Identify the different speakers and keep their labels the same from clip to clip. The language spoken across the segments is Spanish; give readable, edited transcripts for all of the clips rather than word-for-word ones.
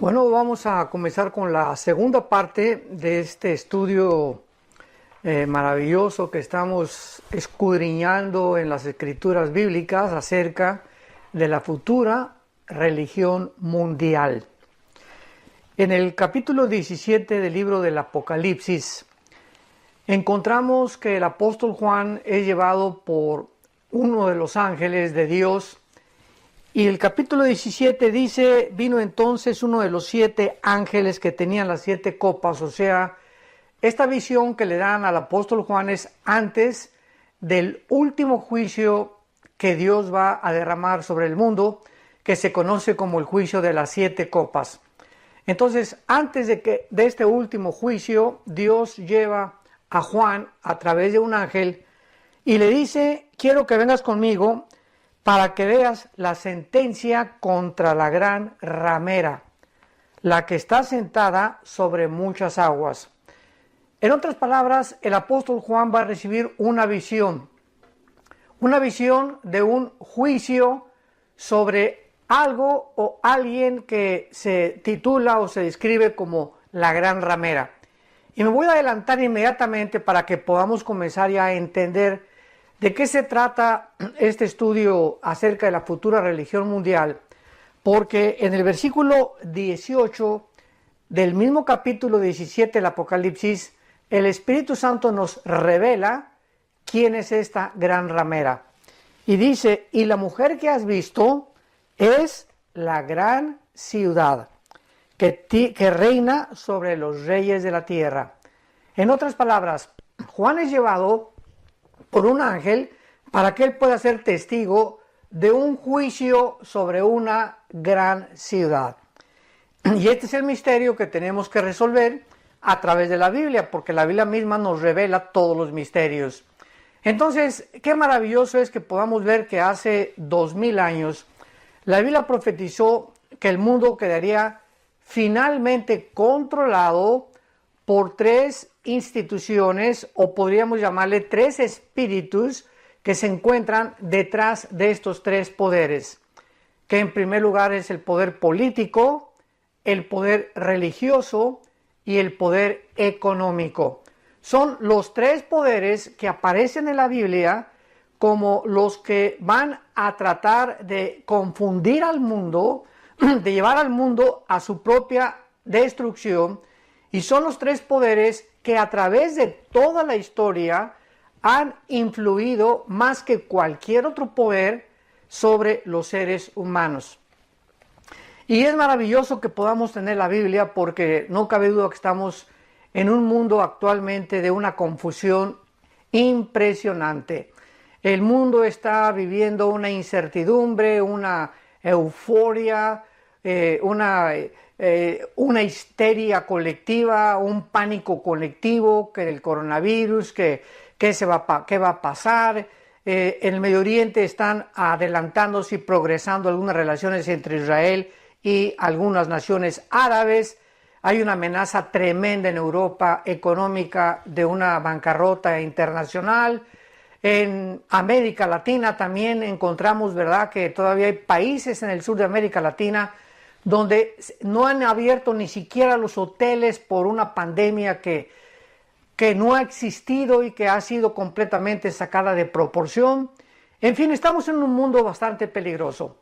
Speaker 1: Bueno, vamos a comenzar con la segunda parte de este estudio maravilloso que estamos escudriñando en las escrituras bíblicas acerca de la futura religión mundial. En el capítulo 17 del libro del Apocalipsis encontramos que el apóstol Juan es llevado por uno de los ángeles de Dios. Y el capítulo 17 dice: vino entonces uno de los 7 ángeles que tenían las 7 copas. O sea, esta visión que le dan al apóstol Juan es antes del último juicio que Dios va a derramar sobre el mundo, que se conoce como el juicio de las 7 copas. Entonces, antes de este último juicio, Dios lleva a Juan a través de un ángel y le dice: quiero que vengas conmigo para que veas la sentencia contra la gran ramera, la que está sentada sobre muchas aguas. En otras palabras, el apóstol Juan va a recibir una visión de un juicio sobre algo o alguien que se titula o se describe como la gran ramera. Y me voy a adelantar inmediatamente para que podamos comenzar ya a entender ¿de qué se trata este estudio acerca de la futura religión mundial? Porque en el versículo 18 del mismo capítulo 17 del Apocalipsis, el Espíritu Santo nos revela quién es esta gran ramera. Y dice: y la mujer que has visto es la gran ciudad que reina sobre los reyes de la tierra. En otras palabras, Juan es llevado por un ángel para que él pueda ser testigo de un juicio sobre una gran ciudad. Y este es el misterio que tenemos que resolver a través de la Biblia, porque la Biblia misma nos revela todos los misterios. Entonces, qué maravilloso es que podamos ver que hace 2000 años la Biblia profetizó que el mundo quedaría finalmente controlado por 3 instituciones, o podríamos llamarle 3 espíritus que se encuentran detrás de estos 3 poderes, que en primer lugar es el poder político, el poder religioso y el poder económico. Son los 3 poderes que aparecen en la Biblia como los que van a tratar de confundir al mundo, de llevar al mundo a su propia destrucción. Y son los 3 poderes que a través de toda la historia han influido más que cualquier otro poder sobre los seres humanos. Y es maravilloso que podamos tener la Biblia, porque no cabe duda que estamos en un mundo actualmente de una confusión impresionante. El mundo está viviendo una incertidumbre, una euforia, una histeria colectiva, un pánico colectivo, que el coronavirus, qué va a pasar. En el Medio Oriente están adelantándose y progresando algunas relaciones entre Israel y algunas naciones árabes. Hay una amenaza tremenda en Europa económica de una bancarrota internacional. En América Latina también encontramos, ¿verdad?, que todavía hay países en el sur de América Latina donde no han abierto ni siquiera los hoteles por una pandemia que no ha existido y que ha sido completamente sacada de proporción. En fin, estamos en un mundo bastante peligroso.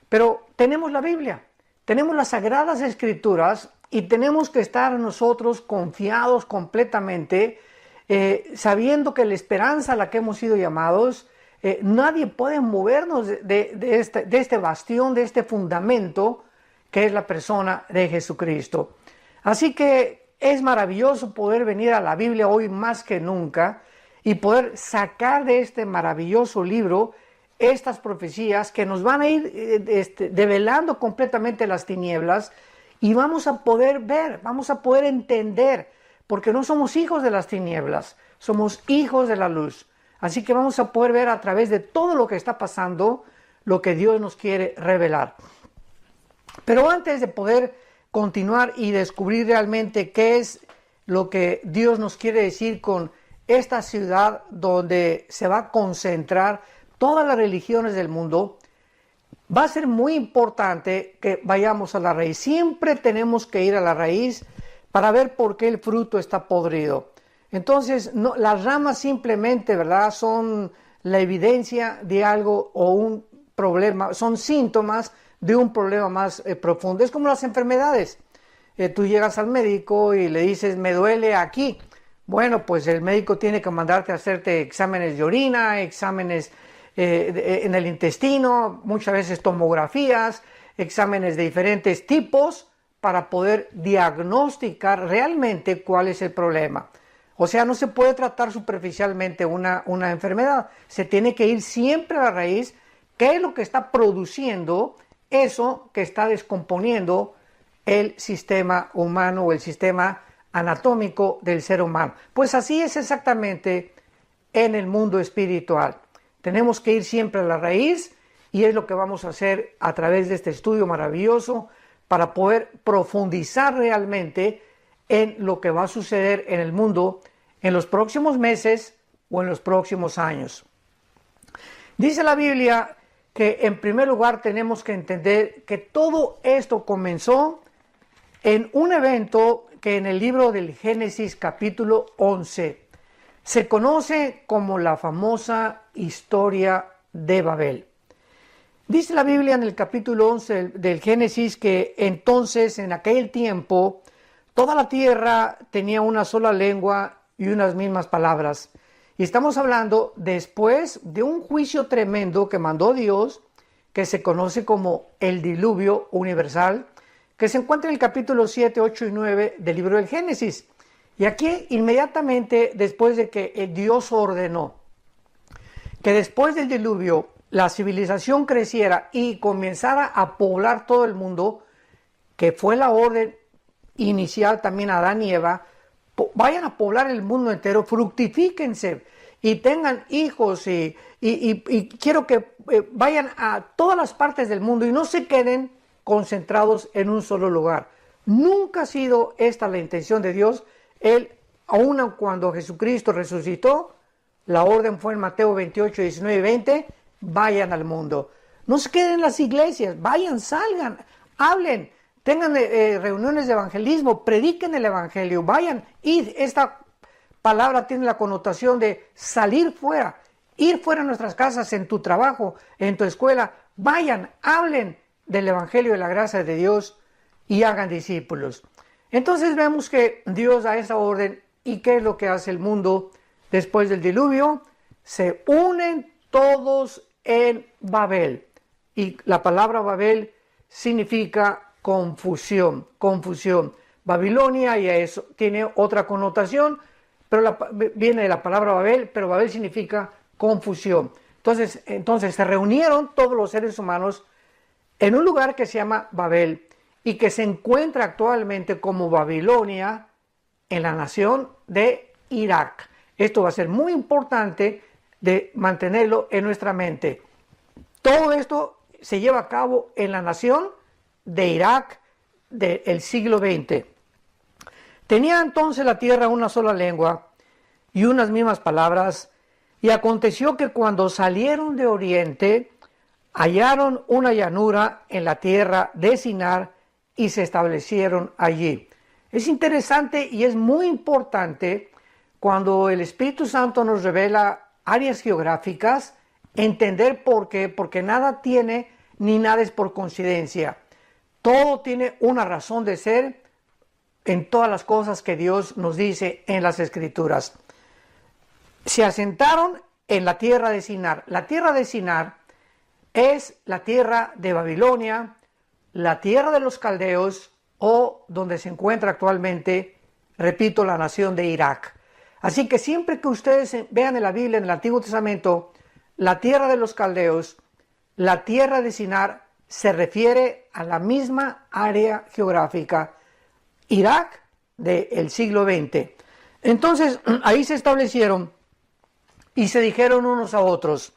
Speaker 1: Pero tenemos la Biblia, tenemos las Sagradas Escrituras, y tenemos que estar nosotros confiados completamente, sabiendo que la esperanza a la que hemos sido llamados, nadie puede movernos de este bastión, de este fundamento que es la persona de Jesucristo. Así que es maravilloso poder venir a la Biblia hoy más que nunca y poder sacar de este maravilloso libro estas profecías que nos van a ir develando completamente las tinieblas, y vamos a poder ver, vamos a poder entender, porque no somos hijos de las tinieblas, somos hijos de la luz. Así que vamos a poder ver a través de todo lo que está pasando lo que Dios nos quiere revelar. Pero antes de poder continuar y descubrir realmente qué es lo que Dios nos quiere decir con esta ciudad donde se va a concentrar todas las religiones del mundo, va a ser muy importante que vayamos a la raíz. Siempre tenemos que ir a la raíz para ver por qué el fruto está podrido. Entonces, no, las ramas simplemente, ¿verdad?, son la evidencia de algo o un problema, son síntomas de un problema más profundo. Es como las enfermedades. Tú llegas al médico y le dices, me duele aquí. Bueno, pues el médico tiene que mandarte a hacerte exámenes de orina, exámenes en el intestino, muchas veces tomografías, exámenes de diferentes tipos para poder diagnosticar realmente cuál es el problema. O sea, no se puede tratar superficialmente una enfermedad. Se tiene que ir siempre a la raíz. ¿Qué es lo que está produciendo eso que está descomponiendo el sistema humano o el sistema anatómico del ser humano? Pues así es exactamente en el mundo espiritual. Tenemos que ir siempre a la raíz y es lo que vamos a hacer a través de este estudio maravilloso para poder profundizar realmente en lo que va a suceder en el mundo en los próximos meses o en los próximos años. Dice la Biblia que en primer lugar tenemos que entender que todo esto comenzó en un evento que en el libro del Génesis capítulo 11 se conoce como la famosa historia de Babel. Dice la Biblia en el capítulo 11 del Génesis que entonces en aquel tiempo toda la tierra tenía una sola lengua y unas mismas palabras. Y estamos hablando después de un juicio tremendo que mandó Dios, que se conoce como el diluvio universal, que se encuentra en el capítulo 7, 8 y 9 del libro del Génesis. Y aquí inmediatamente después de que Dios ordenó que después del diluvio la civilización creciera y comenzara a poblar todo el mundo, que fue la orden inicial también a Adán y Eva, vayan a poblar el mundo entero, fructifíquense y tengan hijos y quiero que vayan a todas las partes del mundo y no se queden concentrados en un solo lugar. Nunca ha sido esta la intención de Dios. Él, aun cuando Jesucristo resucitó, la orden fue en Mateo 28, 19 y 20, vayan al mundo. No se queden en las iglesias, vayan, salgan, hablen, tengan reuniones de evangelismo, prediquen el evangelio, vayan. Y esta palabra tiene la connotación de salir fuera, ir fuera de nuestras casas, en tu trabajo, en tu escuela, vayan, hablen del evangelio de la gracia de Dios y hagan discípulos. Entonces vemos que Dios da esa orden y ¿qué es lo que hace el mundo después del diluvio? Se unen todos en Babel y la palabra Babel significa confusión. Babilonia y eso tiene otra connotación, pero viene de la palabra Babel, pero Babel significa confusión. Entonces se reunieron todos los seres humanos en un lugar que se llama Babel y que se encuentra actualmente como Babilonia en la nación de Irak. Esto va a ser muy importante de mantenerlo en nuestra mente. Todo esto se lleva a cabo en la nación de Irak del siglo XX. Tenía entonces la tierra una sola lengua y unas mismas palabras, y aconteció que cuando salieron de oriente, hallaron una llanura en la tierra de Sinar y se establecieron allí. Es interesante y es muy importante cuando el Espíritu Santo nos revela áreas geográficas, entender por qué, porque nada tiene ni nada es por coincidencia. Todo tiene una razón de ser en todas las cosas que Dios nos dice en las Escrituras. Se asentaron en la tierra de Sinar. La tierra de Sinar es la tierra de Babilonia, la tierra de los caldeos o donde se encuentra actualmente, repito, la nación de Irak. Así que siempre que ustedes vean en la Biblia, en el Antiguo Testamento, la tierra de los caldeos, la tierra de Sinar, se refiere a la misma área geográfica, Irak del siglo XX. Entonces, ahí se establecieron y se dijeron unos a otros,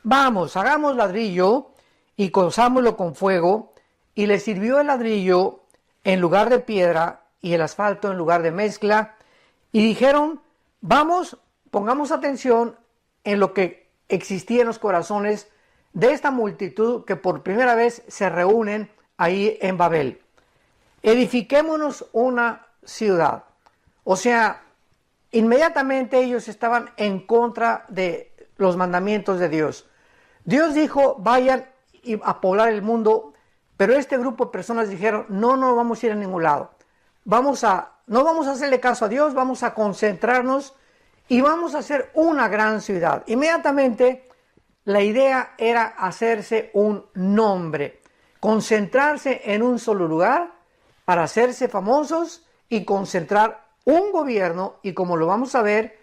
Speaker 1: vamos, hagamos ladrillo y cozámoslo con fuego, y les sirvió el ladrillo en lugar de piedra y el asfalto en lugar de mezcla, y dijeron, vamos, pongamos atención en lo que existía en los corazones de esta multitud que por primera vez se reúnen ahí en Babel. Edifiquémonos una ciudad. O sea, inmediatamente ellos estaban en contra de los mandamientos de Dios. Dios dijo, vayan a poblar el mundo, pero este grupo de personas dijeron, no vamos a ir a ningún lado. No vamos a hacerle caso a Dios, vamos a concentrarnos y vamos a hacer una gran ciudad. Inmediatamente la idea era hacerse un nombre, concentrarse en un solo lugar para hacerse famosos y concentrar un gobierno y, como lo vamos a ver,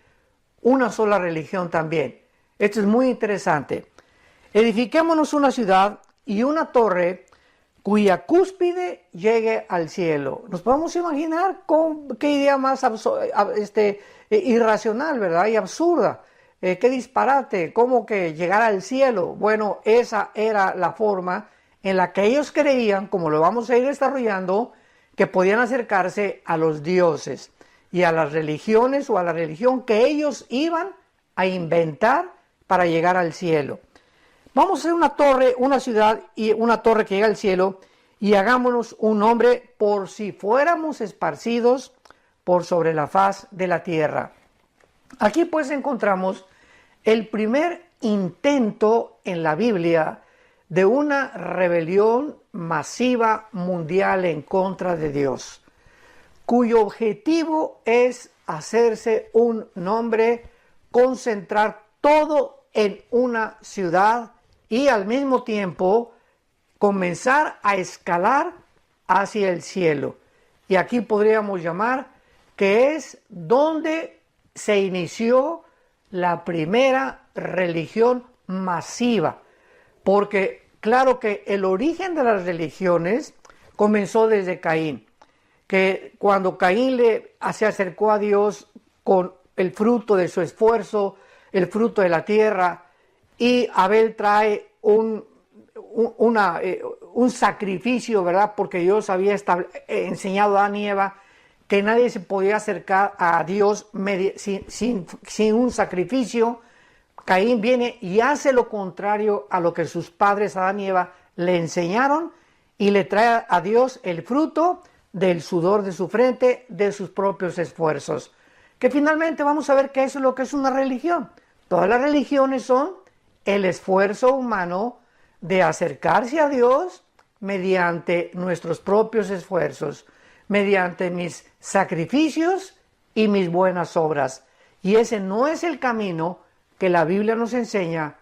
Speaker 1: una sola religión también. Esto es muy interesante. Edifiquémonos una ciudad y una torre cuya cúspide llegue al cielo. Nos podemos imaginar qué idea más irracional, ¿verdad? Y absurda. Qué disparate, cómo que llegar al cielo. Bueno, esa era la forma en la que ellos creían, como lo vamos a ir desarrollando, que podían acercarse a los dioses y a las religiones o a la religión que ellos iban a inventar para llegar al cielo. Vamos a hacer una torre, una ciudad y una torre que llega al cielo y hagámonos un nombre por si fuéramos esparcidos por sobre la faz de la tierra. Aquí pues encontramos el primer intento en la Biblia de una rebelión masiva mundial en contra de Dios, cuyo objetivo es hacerse un nombre, concentrar todo en una ciudad y al mismo tiempo comenzar a escalar hacia el cielo. Y aquí podríamos llamar que es donde se inició la primera religión masiva, porque claro que el origen de las religiones comenzó desde Caín, que cuando Caín se acercó a Dios con el fruto de su esfuerzo, el fruto de la tierra, y Abel trae un sacrificio, ¿verdad? Porque Dios había enseñado a Adán y Eva que nadie se podía acercar a Dios sin un sacrificio. Caín viene y hace lo contrario a lo que sus padres Adán y Eva le enseñaron y le trae a Dios el fruto del sudor de su frente, de sus propios esfuerzos. Que finalmente vamos a ver que eso es lo que es una religión. Todas las religiones son el esfuerzo humano de acercarse a Dios mediante nuestros propios esfuerzos, mediante mis sacrificios y mis buenas obras. Y ese no es el camino que la Biblia nos enseña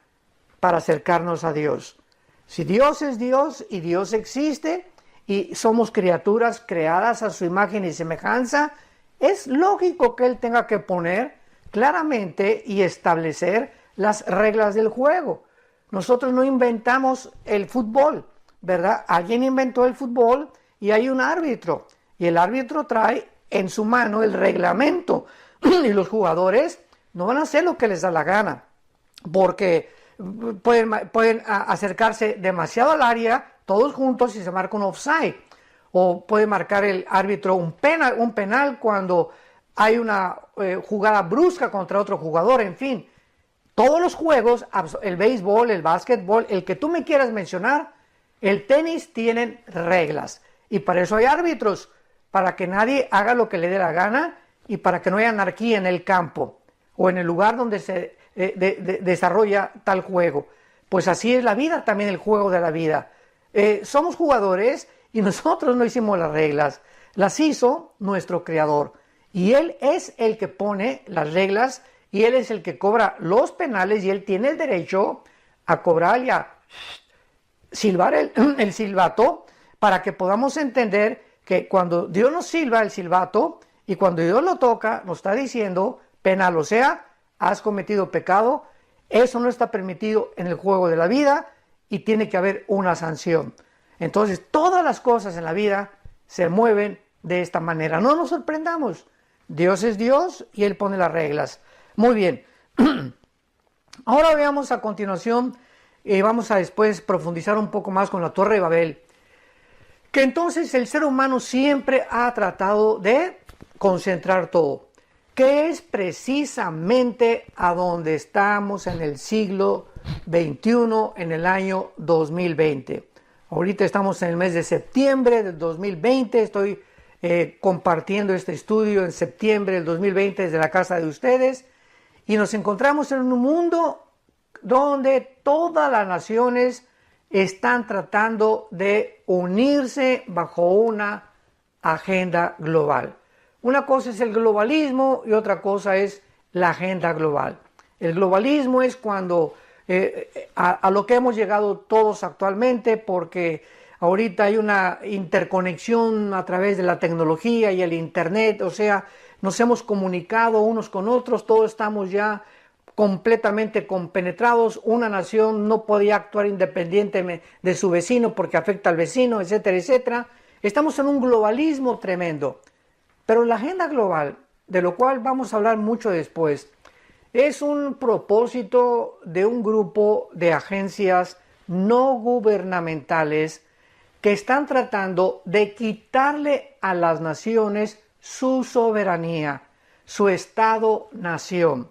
Speaker 1: para acercarnos a Dios. Si Dios es Dios y Dios existe y somos criaturas creadas a su imagen y semejanza, es lógico que Él tenga que poner claramente y establecer las reglas del juego. Nosotros no inventamos el fútbol, ¿verdad? Alguien inventó el fútbol y hay un árbitro. Y el árbitro trae en su mano el reglamento. Y los jugadores no van a hacer lo que les da la gana. Porque pueden acercarse demasiado al área, todos juntos, y se marca un offside. O puede marcar el árbitro un penal cuando hay una jugada brusca contra otro jugador, en fin. Todos los juegos, el béisbol, el básquetbol, el que tú me quieras mencionar, el tenis, tienen reglas. Y para eso hay árbitros, para que nadie haga lo que le dé la gana y para que no haya anarquía en el campo o en el lugar donde se desarrolla tal juego. Pues así es la vida, también el juego de la vida. Somos jugadores y nosotros no hicimos las reglas, las hizo nuestro Creador. Y Él es el que pone las reglas y Él es el que cobra los penales y Él tiene el derecho a cobrar y a silbar el silbato para que podamos entender que cuando Dios nos silba el silbato y cuando Dios lo toca, nos está diciendo penal, o sea, has cometido pecado, eso no está permitido en el juego de la vida y tiene que haber una sanción. Entonces, todas las cosas en la vida se mueven de esta manera. No nos sorprendamos. Dios es Dios y Él pone las reglas. Muy bien. Ahora veamos a continuación, vamos a después profundizar un poco más con la Torre de Babel, que entonces el ser humano siempre ha tratado de concentrar todo. que es precisamente a donde estamos en el siglo XXI, en el año 2020. Ahorita estamos en el mes de septiembre del 2020, estoy compartiendo este estudio en septiembre del 2020 desde la casa de ustedes, y nos encontramos en un mundo donde todas las naciones están tratando de unirse bajo una agenda global. Una cosa es el globalismo y otra cosa es la agenda global. El globalismo es cuando a lo que hemos llegado todos actualmente, porque ahorita hay una interconexión a través de la tecnología y el internet, o sea, nos hemos comunicado unos con otros, todos estamos ya completamente compenetrados. Una nación no podía actuar independiente de su vecino porque afecta al vecino, etcétera, etcétera. Estamos en un globalismo tremendo. Pero la agenda global, de lo cual vamos a hablar mucho después, es un propósito de un grupo de agencias no gubernamentales que están tratando de quitarle a las naciones su soberanía, su Estado-nación.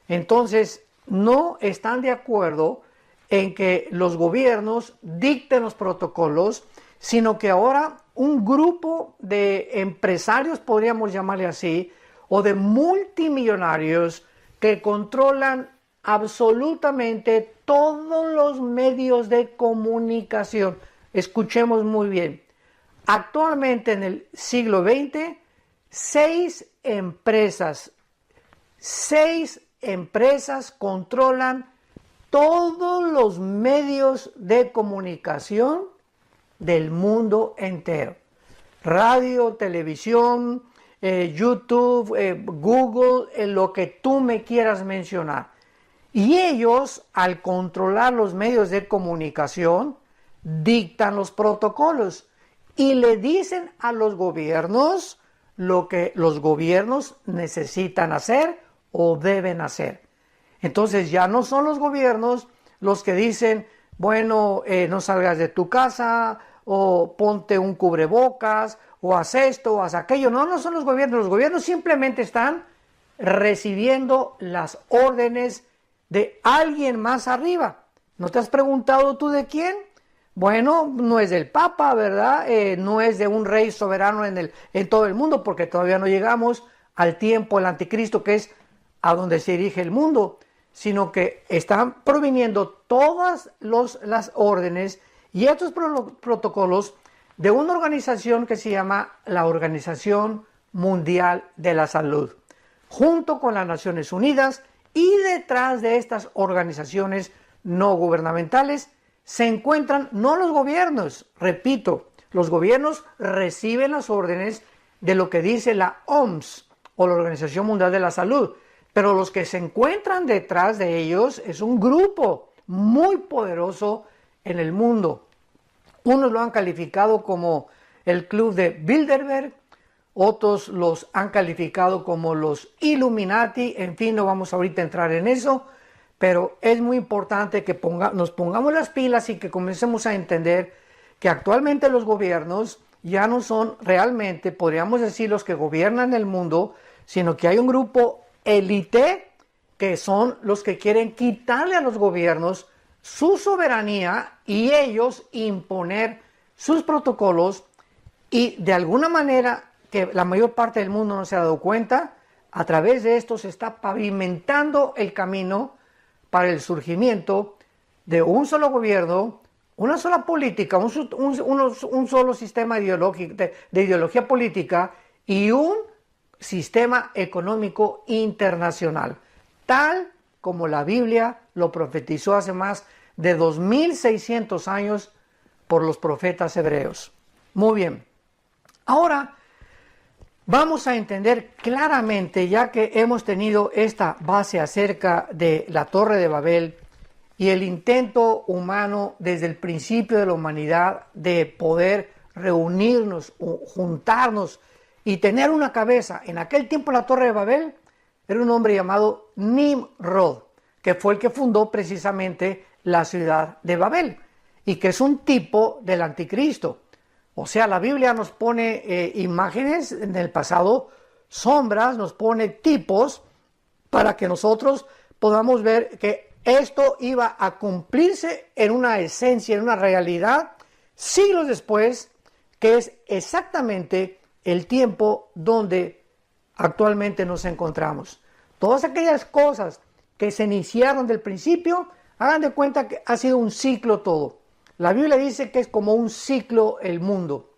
Speaker 1: Entonces, no están de acuerdo en que los gobiernos dicten los protocolos, sino que ahora un grupo de empresarios, podríamos llamarle así, o de multimillonarios que controlan absolutamente todos los medios de comunicación. Escuchemos muy bien. Actualmente en el siglo XX, seis empresas controlan todos los medios de comunicación del mundo entero. Radio, televisión, YouTube, Google, lo que tú me quieras mencionar. Y ellos, al controlar los medios de comunicación, dictan los protocolos y le dicen a los gobiernos lo que los gobiernos necesitan hacer o deben hacer. Entonces ya no son los gobiernos los que dicen, bueno, no salgas de tu casa, o ponte un cubrebocas, o haz esto, o haz aquello. No, no son los gobiernos simplemente están recibiendo las órdenes de alguien más arriba. ¿No te has preguntado tú de quién? Bueno, no es del Papa, ¿verdad? No es de un rey soberano en todo el mundo, porque todavía no llegamos al tiempo del anticristo, que es a donde se dirige el mundo, sino que están proviniendo todas las órdenes y estos protocolos de una organización que se llama la Organización Mundial de la Salud, junto con las Naciones Unidas, y detrás de estas organizaciones no gubernamentales se encuentran no los gobiernos, repito, los gobiernos reciben las órdenes de lo que dice la OMS o la Organización Mundial de la Salud, pero los que se encuentran detrás de ellos es un grupo muy poderoso en el mundo. Unos lo han calificado como el Club de Bilderberg, otros los han calificado como los Illuminati, en fin, no vamos ahorita a entrar en eso, pero es muy importante que nos pongamos las pilas y que comencemos a entender que actualmente los gobiernos ya no son realmente, podríamos decir, los que gobiernan el mundo, sino que hay un grupo élite que son los que quieren quitarle a los gobiernos su soberanía y ellos imponer sus protocolos, y de alguna manera que la mayor parte del mundo no se ha dado cuenta, a través de esto se está pavimentando el camino para el surgimiento de un solo gobierno, una sola política, un solo sistema ideológico, de ideología política y un sistema económico internacional, tal como la Biblia lo profetizó hace más de 2600 años por los profetas hebreos. Muy bien, ahora vamos a entender claramente, ya que hemos tenido esta base acerca de la Torre de Babel y el intento humano desde el principio de la humanidad de poder reunirnos, juntarnos y tener una cabeza. En aquel tiempo la Torre de Babel era un hombre llamado Nimrod, que fue el que fundó precisamente la ciudad de Babel y que es un tipo del anticristo. O sea, la Biblia nos pone imágenes en el pasado sombras, nos pone tipos para que nosotros podamos ver que esto iba a cumplirse en una esencia, en una realidad, siglos después, que es exactamente el tiempo donde actualmente nos encontramos. Todas aquellas cosas que se iniciaron del principio, hagan de cuenta que ha sido un ciclo todo. La Biblia dice que es como un ciclo el mundo,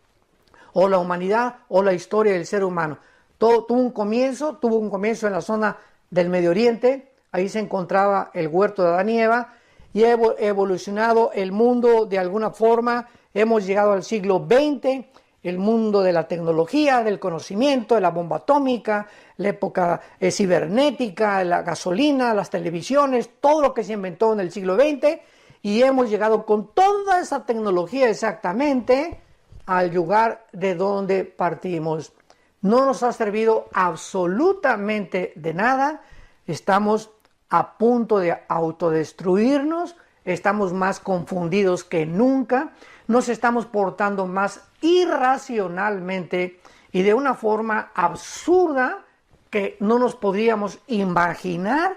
Speaker 1: o la humanidad, o la historia del ser humano. Todo tuvo un comienzo en la zona del Medio Oriente, ahí se encontraba el huerto de Adán y Eva, y ha evolucionado el mundo de alguna forma. Hemos llegado al siglo XX, el mundo de la tecnología, del conocimiento, de la bomba atómica, la época cibernética, la gasolina, las televisiones, todo lo que se inventó en el siglo XX, y hemos llegado con toda esa tecnología exactamente al lugar de donde partimos. No nos ha servido absolutamente de nada, estamos a punto de autodestruirnos, estamos más confundidos que nunca, nos estamos portando más irracionalmente y de una forma absurda que no nos podríamos imaginar,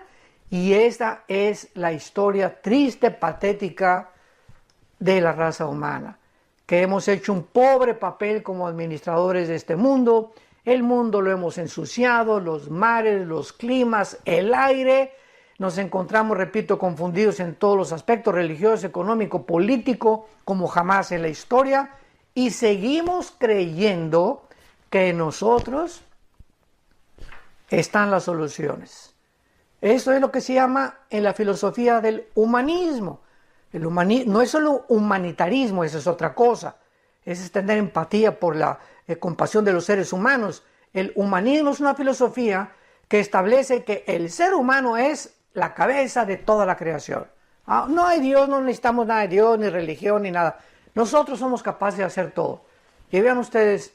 Speaker 1: y esta es la historia triste, patética de la raza humana, que hemos hecho un pobre papel como administradores de este mundo. El mundo lo hemos ensuciado, los mares, los climas, el aire. Nos encontramos, repito, confundidos en todos los aspectos, religioso, económico, político, como jamás en la historia, y seguimos creyendo que en nosotros están las soluciones. Eso es lo que se llama en la filosofía del humanismo. El humanismo no es solo humanitarismo, eso es otra cosa. Es tener empatía por la compasión de los seres humanos. El humanismo es una filosofía que establece que el ser humano es la cabeza de toda la creación. No hay Dios, no necesitamos nada de Dios, ni religión, ni nada. Nosotros somos capaces de hacer todo. Y vean ustedes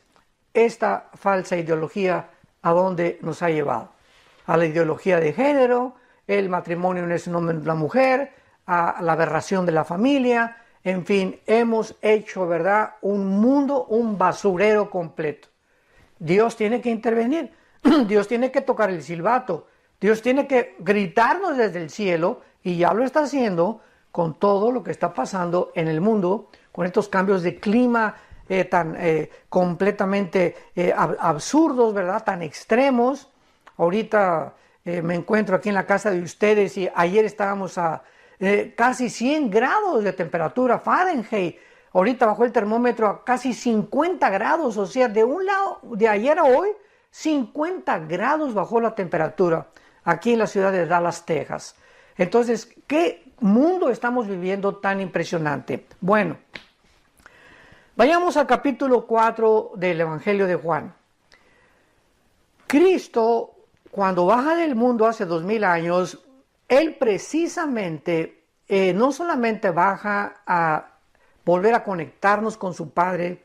Speaker 1: esta falsa ideología a dónde nos ha llevado. A la ideología de género, el matrimonio no es un hombre y una mujer, a la aberración de la familia, en fin, hemos hecho, ¿verdad?, un mundo, un basurero completo. Dios tiene que intervenir, Dios tiene que tocar el silbato, Dios tiene que gritarnos desde el cielo, y ya lo está haciendo con todo lo que está pasando en el mundo, con estos cambios de clima tan completamente absurdos, ¿verdad?, tan extremos. Ahorita me encuentro aquí en la casa de ustedes y ayer estábamos a casi 100 grados de temperatura Fahrenheit. Ahorita bajó el termómetro a casi 50 grados, o sea, de un lado, de ayer a hoy, 50 grados bajó la temperatura aquí en la ciudad de Dallas, Texas. Entonces, ¿qué mundo estamos viviendo tan impresionante? Bueno, vayamos al capítulo 4 del Evangelio de Juan. Cristo, cuando baja del mundo hace 2000 años, Él precisamente no solamente baja a volver a conectarnos con su Padre,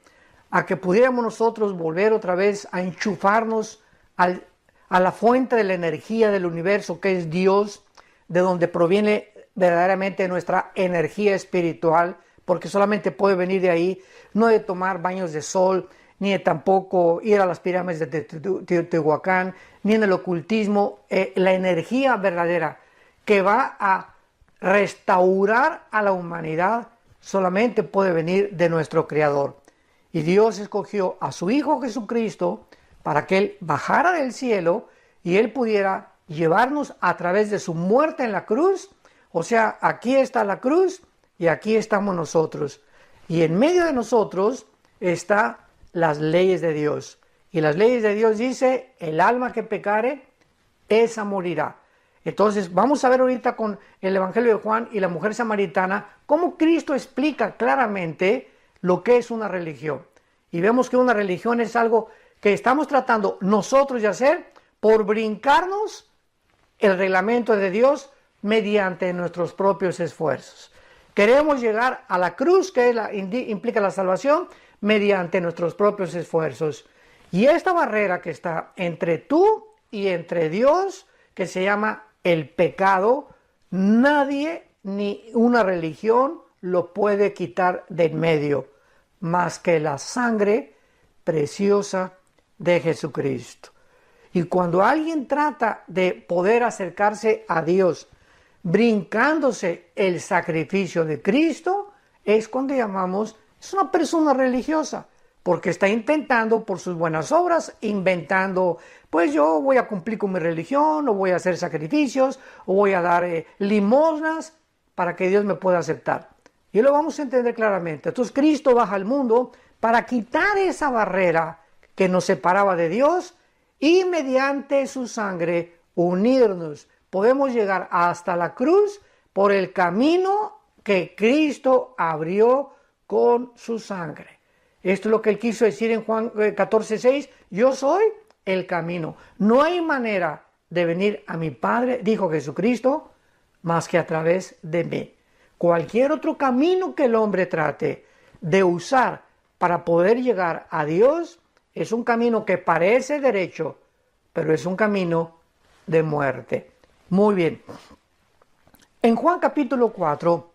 Speaker 1: a que pudiéramos nosotros volver otra vez a enchufarnos a la fuente de la energía del universo, que es Dios, de donde proviene verdaderamente nuestra energía espiritual, porque solamente puede venir de ahí, no de tomar baños de sol, ni de tampoco ir a las pirámides de Teotihuacán, ni en el ocultismo. La energía verdadera que va a restaurar a la humanidad solamente puede venir de nuestro Creador. Y Dios escogió a su Hijo Jesucristo para que Él bajara del cielo y Él pudiera llevarnos a través de su muerte en la cruz. O sea, aquí está la cruz y aquí estamos nosotros. Y en medio de nosotros están las leyes de Dios. Y las leyes de Dios dice, el alma que pecare, esa morirá. Entonces, vamos a ver ahorita con el Evangelio de Juan y la mujer samaritana, cómo Cristo explica claramente lo que es una religión. Y vemos que una religión es algo que estamos tratando nosotros de hacer por brincarnos el reglamento de Dios mediante nuestros propios esfuerzos. Queremos llegar a la cruz, que implica la salvación, mediante nuestros propios esfuerzos. Y esta barrera que está entre tú y entre Dios, que se llama el pecado, nadie ni una religión lo puede quitar de en medio, más que la sangre preciosa de Jesucristo. Y cuando alguien trata de poder acercarse a Dios brincándose el sacrificio de Cristo, es cuando llamamos, es una persona religiosa, porque está intentando por sus buenas obras, inventando, pues yo voy a cumplir con mi religión, o voy a hacer sacrificios, o voy a dar limosnas para que Dios me pueda aceptar. Y lo vamos a entender claramente. Entonces Cristo baja al mundo para quitar esa barrera que nos separaba de Dios y mediante su sangre unirnos. Podemos llegar hasta la cruz por el camino que Cristo abrió con su sangre. Esto es lo que él quiso decir en Juan 14:6. Yo soy el camino. No hay manera de venir a mi Padre, dijo Jesucristo, más que a través de mí. Cualquier otro camino que el hombre trate de usar para poder llegar a Dios es un camino que parece derecho, pero es un camino de muerte. Muy bien. En Juan capítulo 4,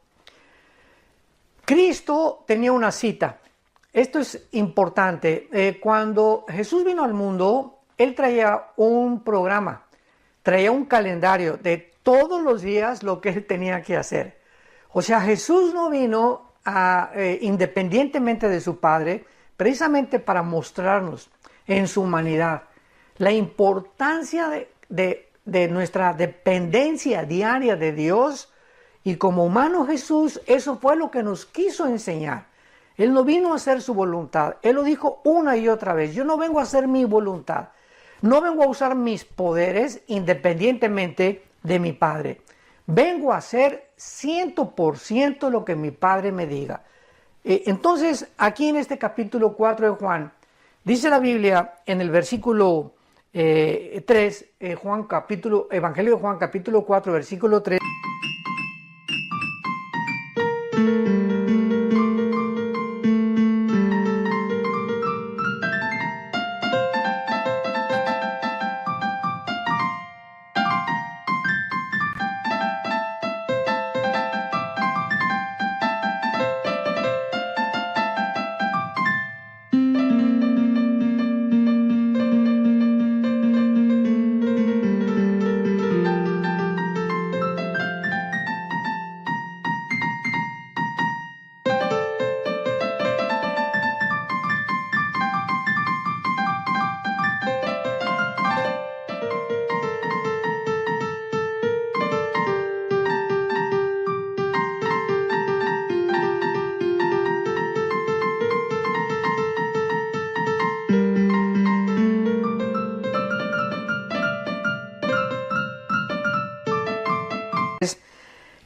Speaker 1: Cristo tenía una cita. Esto es importante. Cuando Jesús vino al mundo, él traía un programa, traía un calendario de todos los días lo que él tenía que hacer. O sea, Jesús no vino independientemente de su Padre, precisamente para mostrarnos en su humanidad la importancia de nuestra dependencia diaria de Dios. Y como humano Jesús, eso fue lo que nos quiso enseñar. Él no vino a hacer su voluntad. Él lo dijo una y otra vez. Yo no vengo a hacer mi voluntad. No vengo a usar mis poderes independientemente de mi Padre. Vengo a hacer 100% lo que mi Padre me diga. Entonces, aquí en este capítulo 4 de Juan, dice la Biblia en el versículo 3, Evangelio de Juan capítulo 4, versículo 3.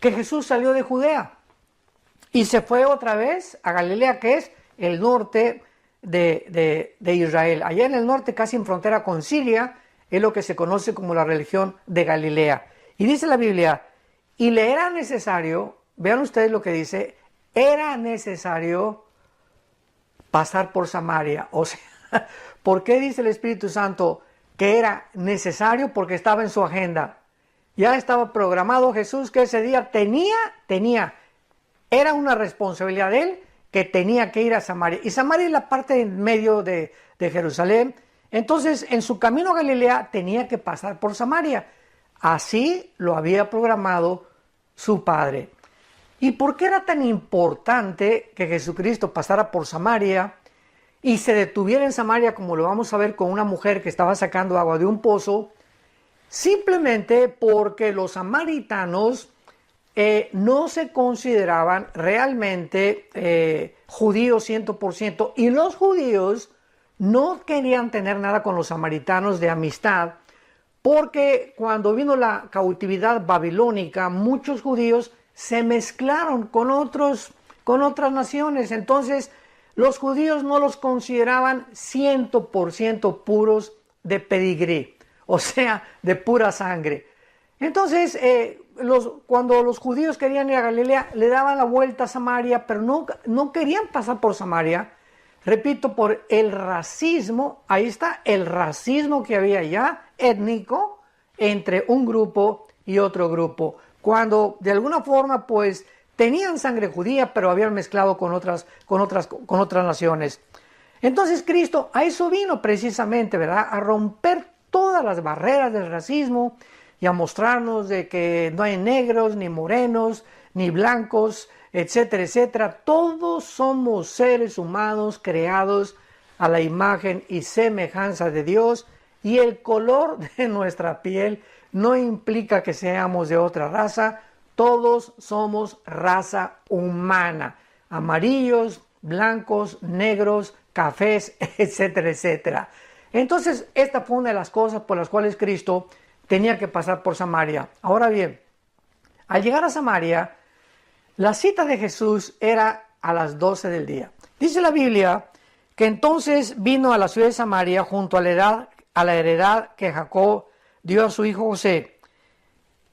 Speaker 1: Que Jesús salió de Judea y se fue otra vez a Galilea, que es el norte de Israel. Allá en el norte, casi en frontera con Siria, es lo que se conoce como la región de Galilea. Y dice la Biblia, y le era necesario, vean ustedes lo que dice, era necesario pasar por Samaria. O sea, ¿por qué dice el Espíritu Santo que era necesario? Porque estaba en su agenda. Ya estaba programado Jesús que ese día era una responsabilidad de él que tenía que ir a Samaria. Y Samaria es la parte en medio de Jerusalén. Entonces, en su camino a Galilea tenía que pasar por Samaria. Así lo había programado su Padre. ¿Y por qué era tan importante que Jesucristo pasara por Samaria y se detuviera en Samaria, como lo vamos a ver con una mujer que estaba sacando agua de un pozo? Simplemente porque los samaritanos no se consideraban realmente judíos 100%, y los judíos no querían tener nada con los samaritanos de amistad, porque cuando vino la cautividad babilónica, muchos judíos se mezclaron con otras naciones. Entonces los judíos no los consideraban 100% puros de pedigrí, o sea, de pura sangre. Entonces, cuando los judíos querían ir a Galilea, le daban la vuelta a Samaria, pero no querían pasar por Samaria. Repito, por el racismo. Ahí está el racismo que había ya, étnico, entre un grupo y otro grupo. Cuando de alguna forma, pues, tenían sangre judía, pero habían mezclado con otras naciones. Entonces Cristo a eso vino precisamente, ¿verdad? A romper todas las barreras del racismo y a mostrarnos de que no hay negros, ni morenos, ni blancos, etcétera, etcétera. Todos somos seres humanos creados a la imagen y semejanza de Dios, y el color de nuestra piel no implica que seamos de otra raza. Todos somos raza humana, amarillos, blancos, negros, cafés, etcétera, etcétera. Entonces, esta fue una de las cosas por las cuales Cristo tenía que pasar por Samaria. Ahora bien, al llegar a Samaria, la cita de Jesús era a las 12 del día. Dice la Biblia que entonces vino a la ciudad de Samaria junto a la heredad que Jacob dio a su hijo José.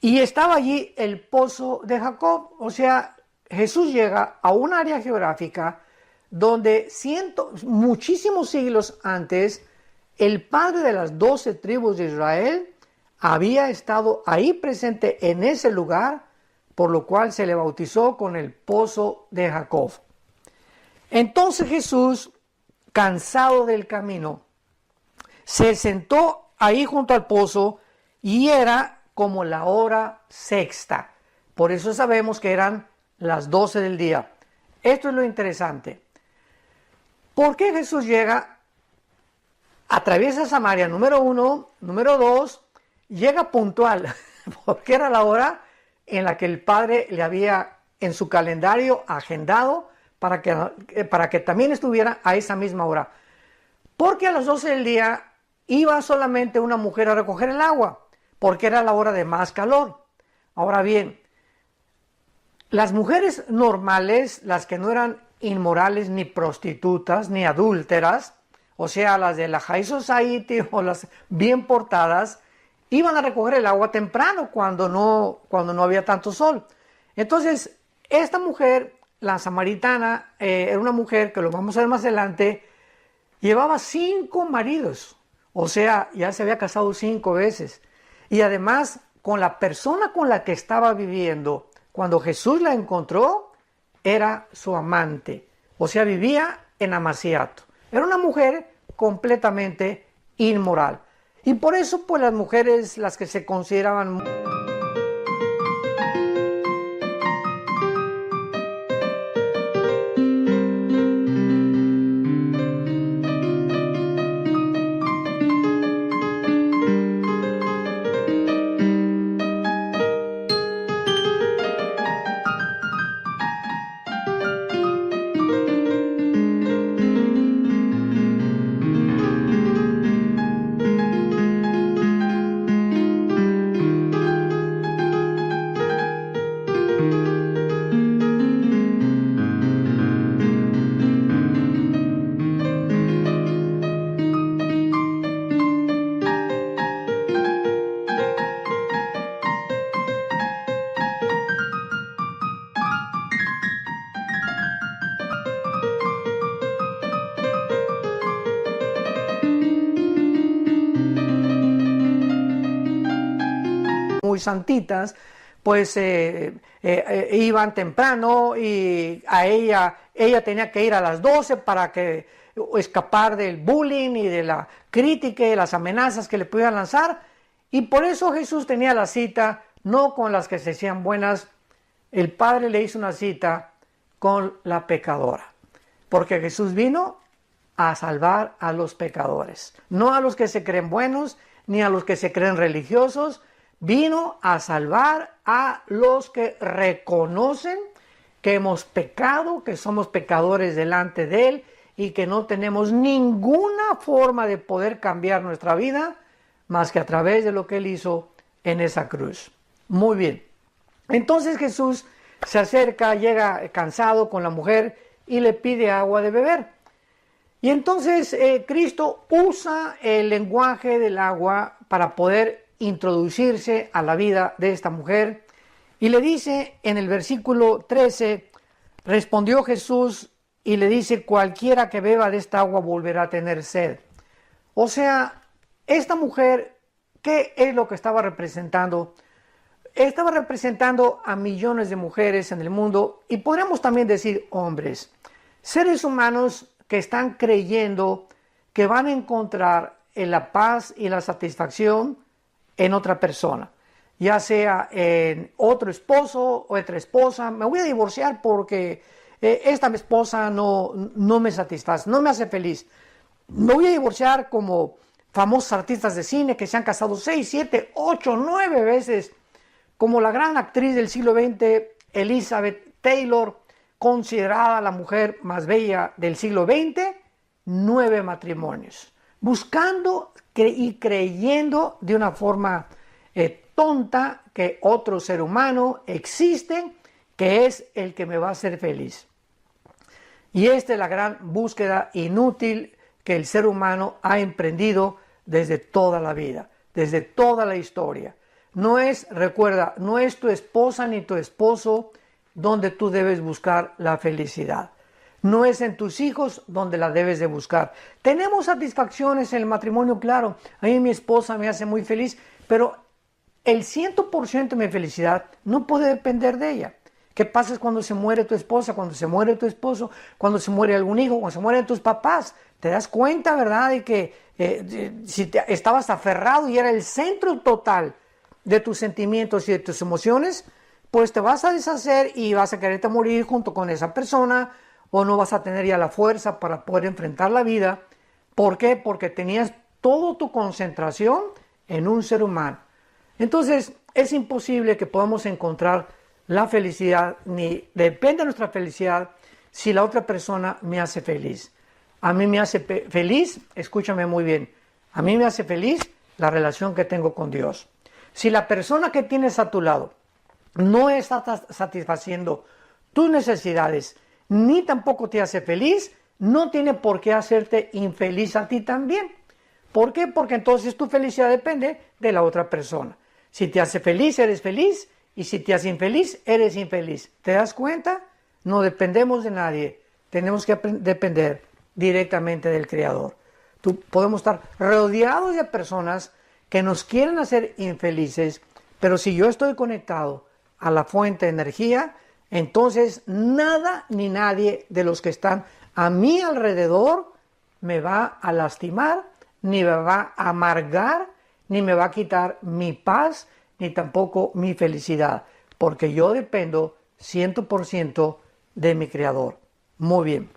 Speaker 1: Y estaba allí el pozo de Jacob. O sea, Jesús llega a un área geográfica donde muchísimos siglos antes, el padre de las 12 tribus de Israel había estado ahí presente en ese lugar, por lo cual se le bautizó con el pozo de Jacob. Entonces Jesús, cansado del camino, se sentó ahí junto al pozo y era como la hora sexta. Por eso sabemos que eran las 12 del día. Esto es lo interesante. ¿Por qué Jesús llega, atraviesa Samaria, número 1, número 2, llega puntual? Porque era la hora en la que el Padre le había en su calendario agendado para que también estuviera a esa misma hora. Porque a las 12 del día iba solamente una mujer a recoger el agua, porque era la hora de más calor. Ahora bien, las mujeres normales, las que no eran inmorales, ni prostitutas, ni adúlteras, o sea, las de la High Society o las bien portadas, iban a recoger el agua temprano cuando no había tanto sol. Entonces, esta mujer, la samaritana, era una mujer que lo vamos a ver más adelante, llevaba 5 maridos. O sea, ya se había casado 5 veces. Y además, con la persona con la que estaba viviendo, cuando Jesús la encontró, era su amante. O sea, vivía en amaciato. Era una mujer completamente inmoral. Y por eso, pues las mujeres, las que se consideraban muy santitas, pues iban temprano y ella tenía que ir a las 12 para escapar del bullying y de la crítica y las amenazas que le pudieran lanzar. Y por eso Jesús tenía la cita no con las que se hacían buenas. El Padre le hizo una cita con la pecadora, porque Jesús vino a salvar a los pecadores, no a los que se creen buenos ni a los que se creen religiosos. Vino a salvar a los que reconocen que hemos pecado, que somos pecadores delante de Él y que no tenemos ninguna forma de poder cambiar nuestra vida más que a través de lo que Él hizo en esa cruz. Muy bien. Entonces Jesús se acerca, llega cansado con la mujer y le pide agua de beber. Y entonces Cristo usa el lenguaje del agua para poder introducirse a la vida de esta mujer, y le dice en el versículo 13, respondió Jesús y le dice, cualquiera que beba de esta agua volverá a tener sed. O sea, esta mujer, ¿qué es lo que estaba representando? Estaba representando a millones de mujeres en el mundo, y podríamos también decir hombres, seres humanos que están creyendo que van a encontrar la paz y la satisfacción en otra persona, ya sea en otro esposo o otra esposa. Me voy a divorciar porque esta esposa no me satisface, no me hace feliz. Me voy a divorciar como famosos artistas de cine que se han casado 6, 7, 8, 9 veces, como la gran actriz del siglo XX, Elizabeth Taylor, considerada la mujer más bella del siglo XX, 9 matrimonios, buscando y creyendo de una forma tonta que otro ser humano existe, que es el que me va a hacer feliz. Y esta es la gran búsqueda inútil que el ser humano ha emprendido desde toda la vida, desde toda la historia. Recuerda, no es tu esposa ni tu esposo donde tú debes buscar la felicidad. No es en tus hijos donde la debes de buscar. Tenemos satisfacciones en el matrimonio, claro. A mí mi esposa me hace muy feliz, pero el 100% de mi felicidad no puede depender de ella. ¿Qué pasa cuando se muere tu esposa, cuando se muere tu esposo, cuando se muere algún hijo, cuando se mueren tus papás? Te das cuenta, ¿verdad?, de que si estabas aferrado y era el centro total de tus sentimientos y de tus emociones, pues te vas a deshacer y vas a quererte morir junto con esa persona, o no vas a tener ya la fuerza para poder enfrentar la vida. ¿Por qué? Porque tenías toda tu concentración en un ser humano. Entonces, es imposible que podamos encontrar la felicidad, ni depende de nuestra felicidad si la otra persona me hace feliz. A mí me hace feliz, escúchame muy bien, a mí me hace feliz la relación que tengo con Dios. Si la persona que tienes a tu lado no está satisfaciendo tus necesidades, ni tampoco te hace feliz, no tiene por qué hacerte infeliz a ti también. ¿Por qué? Porque entonces tu felicidad depende de la otra persona. Si te hace feliz, eres feliz, y si te hace infeliz, eres infeliz. ¿Te das cuenta? No dependemos de nadie, tenemos que depender directamente del Creador. Podemos estar rodeados de personas que nos quieren hacer infelices, pero si yo estoy conectado a la fuente de energía, entonces nada ni nadie de los que están a mi alrededor me va a lastimar, ni me va a amargar, ni me va a quitar mi paz, ni tampoco mi felicidad, porque yo dependo 100% de mi Creador. Muy bien.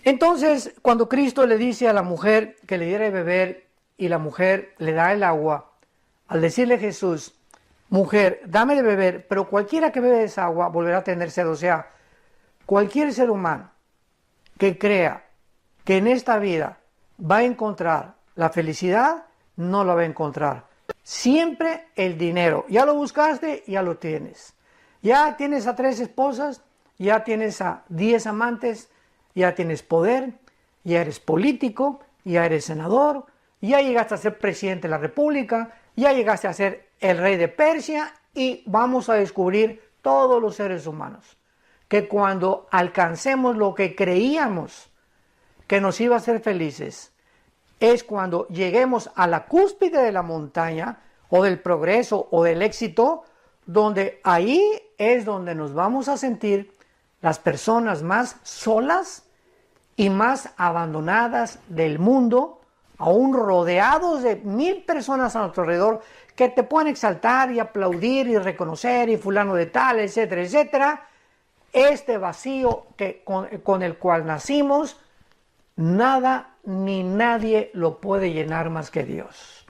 Speaker 1: Entonces, cuando Cristo le dice a la mujer que le diera de beber y la mujer le da el agua, al decirle Jesús, mujer, dame de beber, pero cualquiera que bebe esa agua volverá a tener sed. O sea, cualquier ser humano que crea que en esta vida va a encontrar la felicidad, no la va a encontrar. Siempre el dinero. Ya lo buscaste, ya lo tienes. Ya tienes a 3 esposas, ya tienes a 10 amantes, ya tienes poder, ya eres político, ya eres senador, ya llegaste a ser presidente de la República, ya llegaste a ser el rey de Persia, y vamos a descubrir todos los seres humanos que cuando alcancemos lo que creíamos que nos iba a hacer felices, es cuando lleguemos a la cúspide de la montaña o del progreso o del éxito, donde ahí es donde nos vamos a sentir las personas más solas y más abandonadas del mundo, aún rodeados de 1000 personas a nuestro alrededor que te pueden exaltar y aplaudir y reconocer y fulano de tal, etcétera, etcétera. Este vacío con el cual nacimos, nada ni nadie lo puede llenar más que Dios.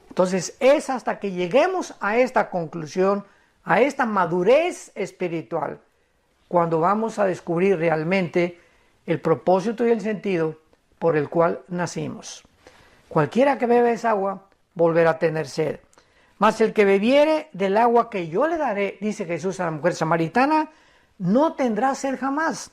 Speaker 1: Entonces es hasta que lleguemos a esta conclusión, a esta madurez espiritual, cuando vamos a descubrir realmente el propósito y el sentido por el cual nacimos. Cualquiera que bebe esa agua volverá a tener sed. Mas el que bebiere del agua que yo le daré, dice Jesús a la mujer samaritana, no tendrá sed jamás,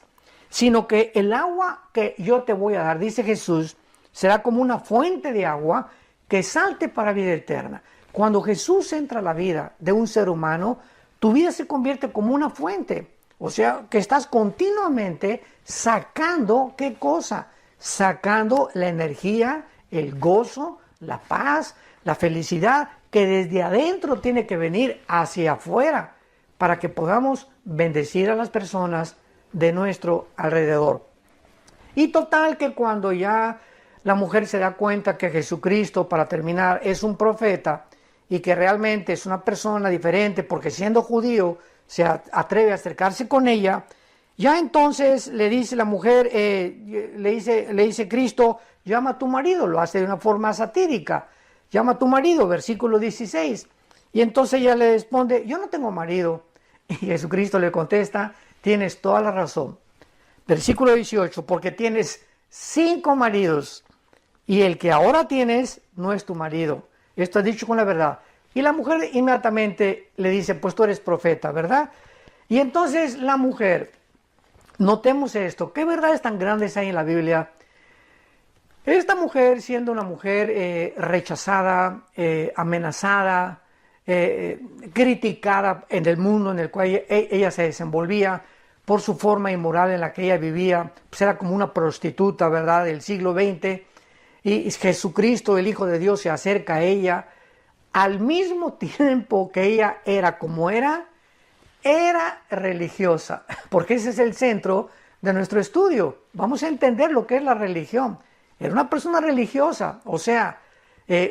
Speaker 1: sino que el agua que yo te voy a dar, dice Jesús, será como una fuente de agua que salte para vida eterna. Cuando Jesús entra a la vida de un ser humano, tu vida se convierte como una fuente. O sea, que estás continuamente sacando, ¿qué cosa? Sacando la energía, el gozo, la paz, la felicidad, que desde adentro tiene que venir hacia afuera, para que podamos bendecir a las personas de nuestro alrededor. Y total que cuando ya la mujer se da cuenta que Jesucristo, para terminar, es un profeta y que realmente es una persona diferente porque siendo judío se atreve a acercarse con ella, ya entonces le dice la mujer, le dice Cristo, llama a tu marido, lo hace de una forma satírica, llama a tu marido, versículo 16. Y entonces ella le responde, yo no tengo marido. Y Jesucristo le contesta, tienes toda la razón. Versículo 18, porque tienes 5 maridos y el que ahora tienes no es tu marido. Esto es dicho con la verdad. Y la mujer inmediatamente le dice, pues tú eres profeta, ¿verdad? Y entonces la mujer, notemos esto, ¿qué verdades tan grandes hay en la Biblia? Esta mujer, siendo una mujer rechazada, amenazada, criticada en el mundo en el cual ella se desenvolvía por su forma inmoral en la que ella vivía, pues era como una prostituta, ¿verdad?, del siglo XX, y Jesucristo, el Hijo de Dios, se acerca a ella, al mismo tiempo que ella era como era religiosa, porque ese es el centro de nuestro estudio. Vamos a entender lo que es la religión. Era una persona religiosa, o sea,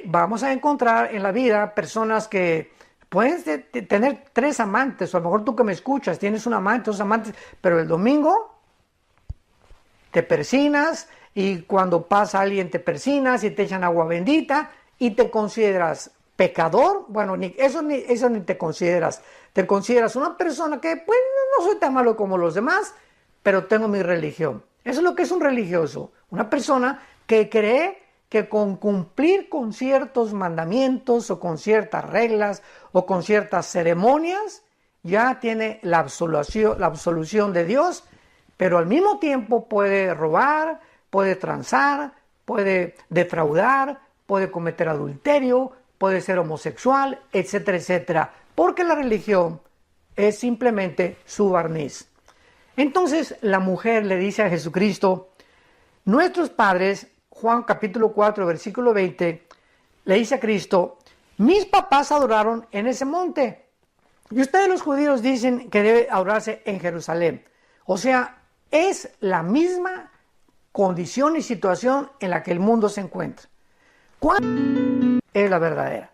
Speaker 1: vamos a encontrar en la vida personas que pueden tener 3 amantes, o a lo mejor tú que me escuchas tienes un amante, 2 amantes, pero el domingo te persinas y cuando pasa alguien te persinas y te echan agua bendita y te consideras pecador. Bueno, eso ni te consideras una persona que pues no soy tan malo como los demás, pero tengo mi religión. Eso es lo que es un religioso, una persona que cree que con cumplir con ciertos mandamientos o con ciertas reglas o con ciertas ceremonias ya tiene la absolución de Dios, pero al mismo tiempo puede robar, puede transar, puede defraudar, puede cometer adulterio, puede ser homosexual, etcétera, etcétera, porque la religión es simplemente su barniz. Entonces la mujer le dice a Jesucristo, nuestros padres, Juan capítulo 4, versículo 20, le dice a Cristo, mis papás adoraron en ese monte, y ustedes los judíos dicen que debe adorarse en Jerusalén. O sea, es la misma condición y situación en la que el mundo se encuentra. ¿Cuál es la verdadera?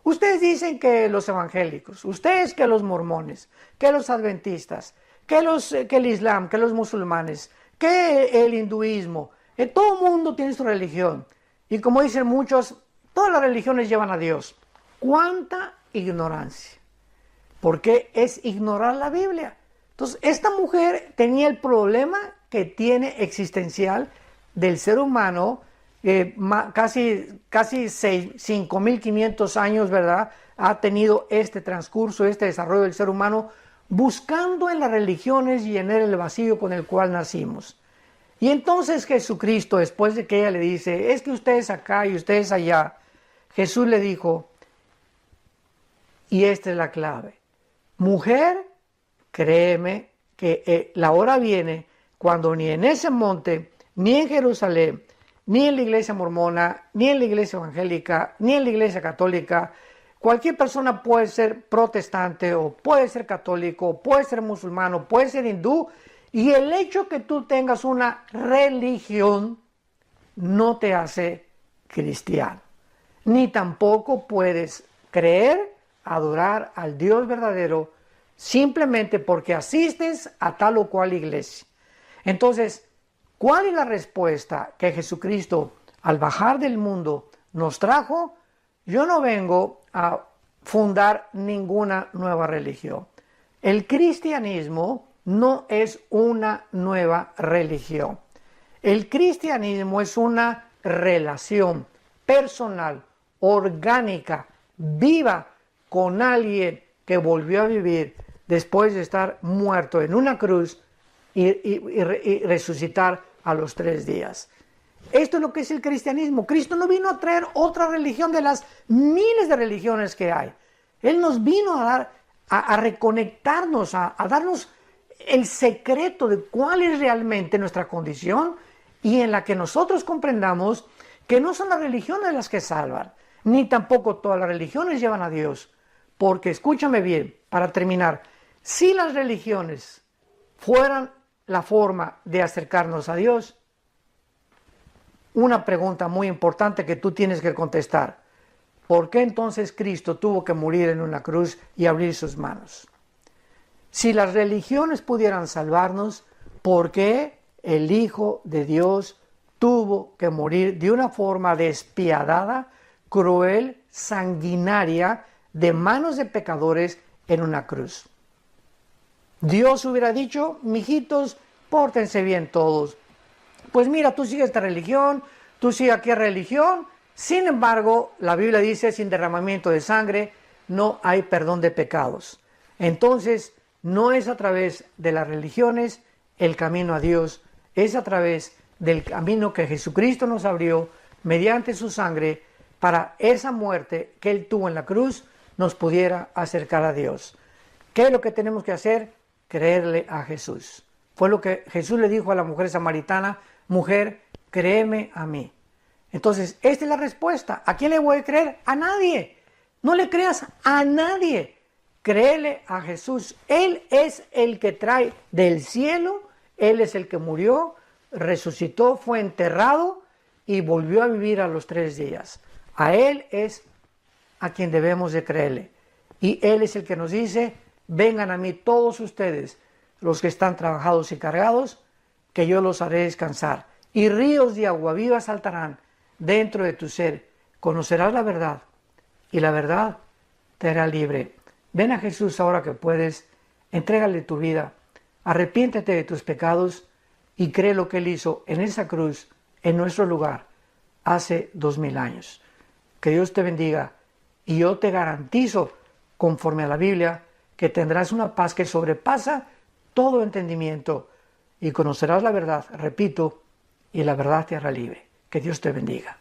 Speaker 1: Ustedes dicen que los evangélicos, ustedes que los mormones, que los adventistas, que el islam, que los musulmanes, que el hinduismo, todo el mundo tiene su religión. Y como dicen muchos, todas las religiones llevan a Dios. ¡Cuánta ignorancia! Porque es ignorar la Biblia. Entonces, esta mujer tenía el problema que tiene existencial del ser humano, casi 5.500 años, ¿verdad? Ha tenido este transcurso, este desarrollo del ser humano, buscando en las religiones llenar el vacío con el cual nacimos. Y entonces Jesucristo, después de que ella le dice, es que ustedes acá y ustedes allá, Jesús le dijo, y esta es la clave, mujer, créeme que la hora viene cuando ni en ese monte, ni en Jerusalén, ni en la iglesia mormona, ni en la iglesia evangélica, ni en la iglesia católica, cualquier persona puede ser protestante o puede ser católico, puede ser musulmano, puede ser hindú, y el hecho que tú tengas una religión no te hace cristiano, ni tampoco puedes creer, adorar al Dios verdadero simplemente porque asistes a tal o cual iglesia. Entonces, ¿cuál es la respuesta que Jesucristo al bajar del mundo nos trajo? Yo no vengo a fundar ninguna nueva religión. El cristianismo no es una nueva religión. El cristianismo es una relación personal, orgánica, viva con alguien que volvió a vivir después de estar muerto en una cruz y resucitar a los 3 días. Esto es lo que es el cristianismo. Cristo no vino a traer otra religión de las miles de religiones que hay. Él nos vino a reconectarnos, a darnos el secreto de cuál es realmente nuestra condición y en la que nosotros comprendamos que no son las religiones las que salvan, ni tampoco todas las religiones llevan a Dios. Porque, escúchame bien, para terminar, si las religiones fueran la forma de acercarnos a Dios, una pregunta muy importante que tú tienes que contestar. ¿Por qué entonces Cristo tuvo que morir en una cruz y abrir sus manos? Si las religiones pudieran salvarnos, ¿por qué el Hijo de Dios tuvo que morir de una forma despiadada, cruel, sanguinaria, de manos de pecadores en una cruz? Dios hubiera dicho, mijitos, pórtense bien todos. Pues mira, tú sigues esta religión, tú sigues aquella religión. Sin embargo, la Biblia dice, sin derramamiento de sangre no hay perdón de pecados. Entonces, no es a través de las religiones el camino a Dios, es a través del camino que Jesucristo nos abrió mediante su sangre para esa muerte que Él tuvo en la cruz nos pudiera acercar a Dios. ¿Qué es lo que tenemos que hacer? Creerle a Jesús. Fue lo que Jesús le dijo a la mujer samaritana, mujer, créeme a mí. Entonces, esta es la respuesta. ¿A quién le voy a creer? A nadie. No le creas a nadie. Créele a Jesús. Él es el que trae del cielo. Él es el que murió, resucitó, fue enterrado y volvió a vivir a los 3 días. A Él es a quien debemos de creerle. Y Él es el que nos dice, vengan a mí todos ustedes, los que están trabajados y cargados, que yo los haré descansar. Y ríos de agua viva saltarán dentro de tu ser. Conocerás la verdad y la verdad te hará libre. Ven a Jesús ahora que puedes, entrégale tu vida, arrepiéntete de tus pecados y cree lo que Él hizo en esa cruz, en nuestro lugar, hace 2000 años. Que Dios te bendiga y yo te garantizo, conforme a la Biblia, que tendrás una paz que sobrepasa todo entendimiento y conocerás la verdad, repito, y la verdad te hará libre. Que Dios te bendiga.